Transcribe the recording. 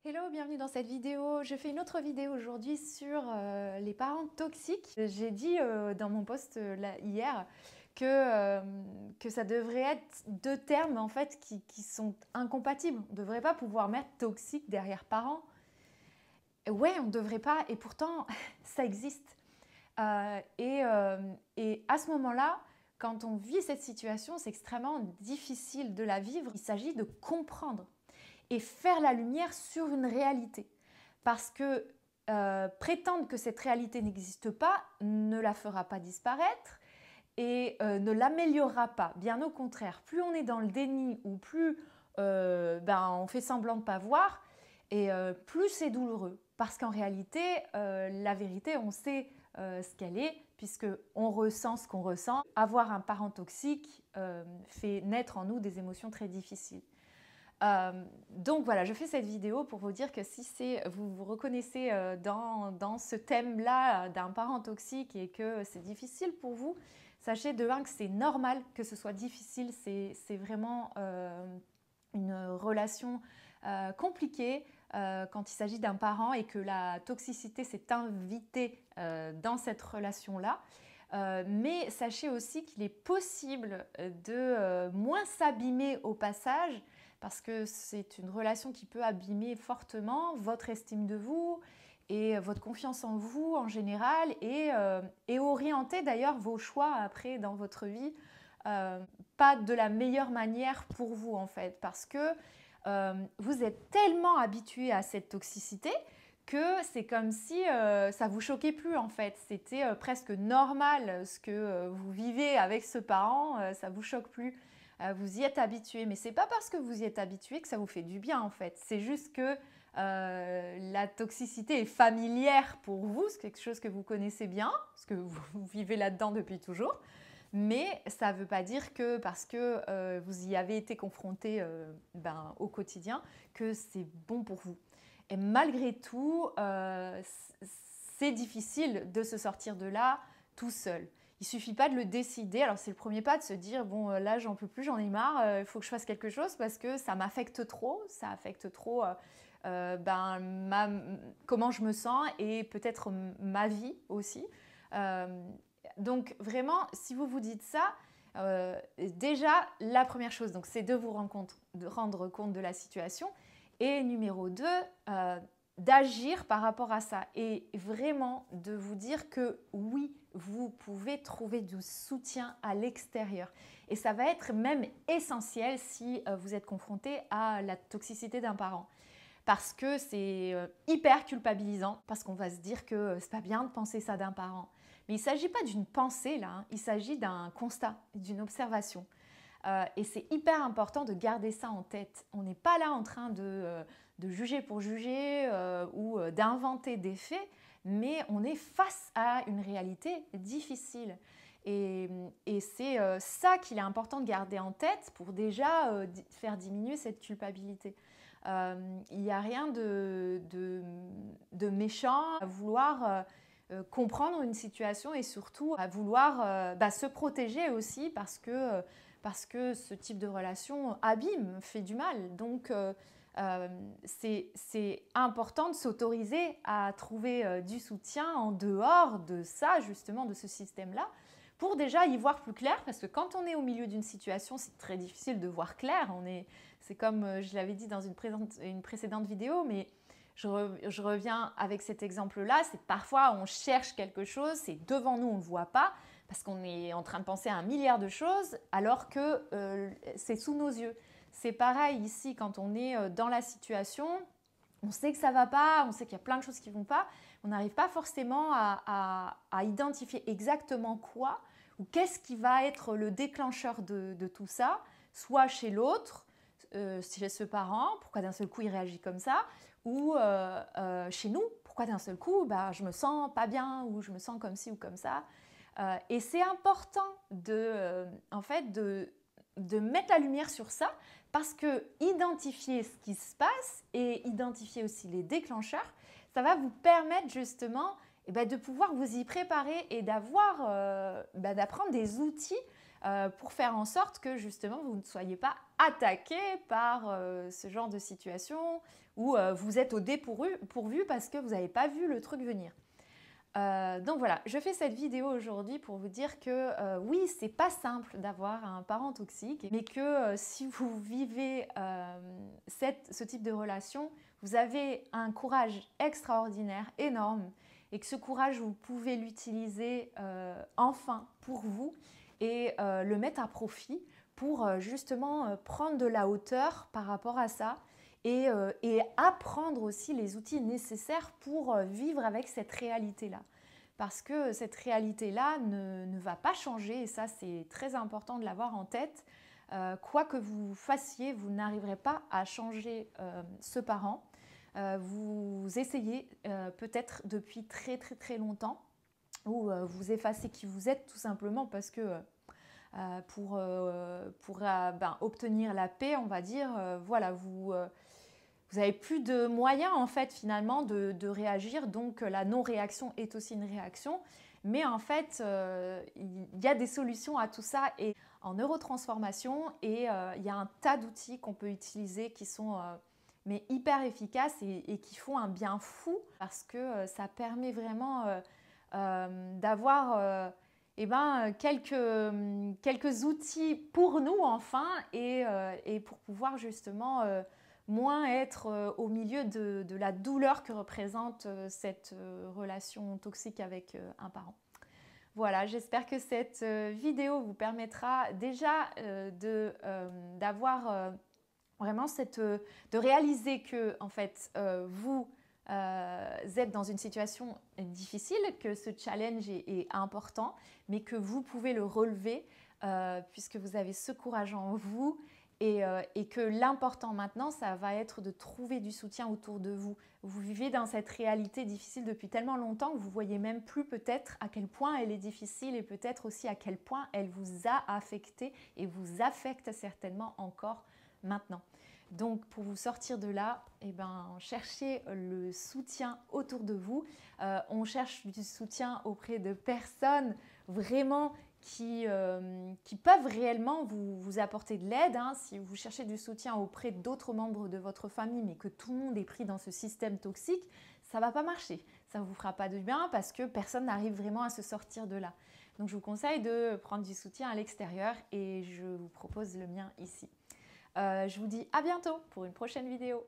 Hello, bienvenue dans cette vidéo. Je fais une autre vidéo aujourd'hui sur les parents toxiques. J'ai dit dans mon post hier que ça devrait être deux termes en fait qui sont incompatibles. On ne devrait pas pouvoir mettre toxique derrière parents. Ouais, on ne devrait pas et pourtant ça existe. Et à ce moment-là, quand on vit cette situation, c'est extrêmement difficile de la vivre. Il s'agit de comprendre et faire la lumière sur une réalité. Parce que prétendre que cette réalité n'existe pas ne la fera pas disparaître et ne l'améliorera pas. Bien au contraire, plus on est dans le déni ou plus on fait semblant de ne pas voir, et plus c'est douloureux. Parce qu'en réalité, la vérité, on sait ce qu'elle est, puisqu'on ressent ce qu'on ressent. Avoir un parent toxique fait naître en nous des émotions très difficiles. Donc voilà, je fais cette vidéo pour vous dire que si vous vous reconnaissez dans ce thème-là d'un parent toxique et que c'est difficile pour vous, sachez de un que c'est normal que ce soit difficile, c'est vraiment une relation compliquée quand il s'agit d'un parent et que la toxicité s'est invitée dans cette relation-là. Mais sachez aussi qu'il est possible de moins s'abîmer au passage parce que c'est une relation qui peut abîmer fortement votre estime de vous et votre confiance en vous en général et orienter d'ailleurs vos choix après dans votre vie pas de la meilleure manière pour vous en fait parce que vous êtes tellement habitué à cette toxicité que c'est comme si ça vous choquait plus en fait. C'était presque normal ce que vous vivez avec ce parent, ça vous choque plus. Vous y êtes habitué, mais c'est pas parce que vous y êtes habitué que ça vous fait du bien en fait. C'est juste que la toxicité est familière pour vous, c'est quelque chose que vous connaissez bien, parce que vous vivez là-dedans depuis toujours. Mais ça ne veut pas dire que parce que vous y avez été confronté au quotidien, que c'est bon pour vous. Et malgré tout, c'est difficile de se sortir de là tout seul. Il ne suffit pas de le décider. Alors c'est le premier pas de se dire, bon là j'en peux plus, j'en ai marre, il faut que je fasse quelque chose parce que ça m'affecte trop, ça affecte trop comment je me sens et peut-être ma vie aussi. Donc vraiment, si vous vous dites ça, déjà la première chose, c'est de vous rendre compte de la situation et numéro 2, d'agir par rapport à ça et vraiment de vous dire que oui, vous pouvez trouver du soutien à l'extérieur. Et ça va être même essentiel si vous êtes confronté à la toxicité d'un parent. Parce que c'est hyper culpabilisant, parce qu'on va se dire que c'est pas bien de penser ça d'un parent. Mais il ne s'agit pas d'une pensée là, hein, il s'agit d'un constat, d'une observation. Et c'est hyper important de garder ça en tête. On n'est pas là en train de juger pour juger ou d'inventer des faits, mais on est face à une réalité difficile. Et c'est ça qu'il est important de garder en tête pour déjà faire diminuer cette culpabilité. Il n'y a rien de méchant à vouloir comprendre une situation et surtout à vouloir se protéger aussi parce que ce type de relation abîme, fait du mal. Donc c'est important de s'autoriser à trouver du soutien en dehors de ça, justement, de ce système-là, pour déjà y voir plus clair, parce que quand on est au milieu d'une situation, c'est très difficile de voir clair. C'est comme je l'avais dit dans une précédente vidéo, mais je reviens avec cet exemple-là, c'est parfois on cherche quelque chose, c'est devant nous, on ne le voit pas, parce qu'on est en train de penser à un milliard de choses, alors que c'est sous nos yeux. C'est pareil ici, quand on est dans la situation, on sait que ça ne va pas, on sait qu'il y a plein de choses qui ne vont pas, on n'arrive pas forcément à identifier exactement quoi, ou qu'est-ce qui va être le déclencheur de tout ça, soit chez l'autre, chez ce parent, pourquoi d'un seul coup il réagit comme ça, ou chez nous, pourquoi d'un seul coup je me sens pas bien, ou je me sens comme ci ou comme ça. Et c'est important en fait, de mettre la lumière sur ça parce que identifier ce qui se passe et identifier aussi les déclencheurs, ça va vous permettre justement de pouvoir vous y préparer et d'apprendre des outils pour faire en sorte que justement vous ne soyez pas attaqué par ce genre de situation où vous êtes au dépourvu parce que vous n'avez pas vu le truc venir. Donc voilà, je fais cette vidéo aujourd'hui pour vous dire que oui, c'est pas simple d'avoir un parent toxique, mais que si vous vivez ce type de relation, vous avez un courage extraordinaire, énorme, et que ce courage, vous pouvez l'utiliser enfin pour vous et le mettre à profit pour justement prendre de la hauteur par rapport à ça et apprendre aussi les outils nécessaires pour vivre avec cette réalité-là. Parce que cette réalité-là ne va pas changer et ça c'est très important de l'avoir en tête. Quoi que vous fassiez, vous n'arriverez pas à changer ce parent. Vous essayez peut-être depuis très très très longtemps ou vous effacez qui vous êtes tout simplement parce que pour obtenir la paix, on va dire, voilà, vous n'avez plus de moyens en fait finalement de réagir, donc la non-réaction est aussi une réaction. Mais en fait, il y a des solutions à tout ça et en neurotransformation et il y a un tas d'outils qu'on peut utiliser qui sont mais hyper efficaces et qui font un bien fou parce que ça permet vraiment d'avoir quelques outils pour nous enfin et pour pouvoir justement moins être au milieu de la douleur que représente cette relation toxique avec un parent. Voilà, j'espère que cette vidéo vous permettra déjà d'avoir vraiment de réaliser que en fait vous êtes dans une situation difficile, que ce challenge est important, mais que vous pouvez le relever puisque vous avez ce courage en vous et que l'important maintenant, ça va être de trouver du soutien autour de vous. Vous vivez dans cette réalité difficile depuis tellement longtemps que vous ne voyez même plus peut-être à quel point elle est difficile et peut-être aussi à quel point elle vous a affecté et vous affecte certainement encore maintenant. Donc pour vous sortir de là, cherchez le soutien autour de vous. On cherche du soutien auprès de personnes vraiment qui peuvent réellement vous apporter de l'aide. Si vous cherchez du soutien auprès d'autres membres de votre famille, mais que tout le monde est pris dans ce système toxique, ça ne va pas marcher. Ça ne vous fera pas de bien parce que personne n'arrive vraiment à se sortir de là. Donc je vous conseille de prendre du soutien à l'extérieur et je vous propose le mien ici. Je vous dis à bientôt pour une prochaine vidéo.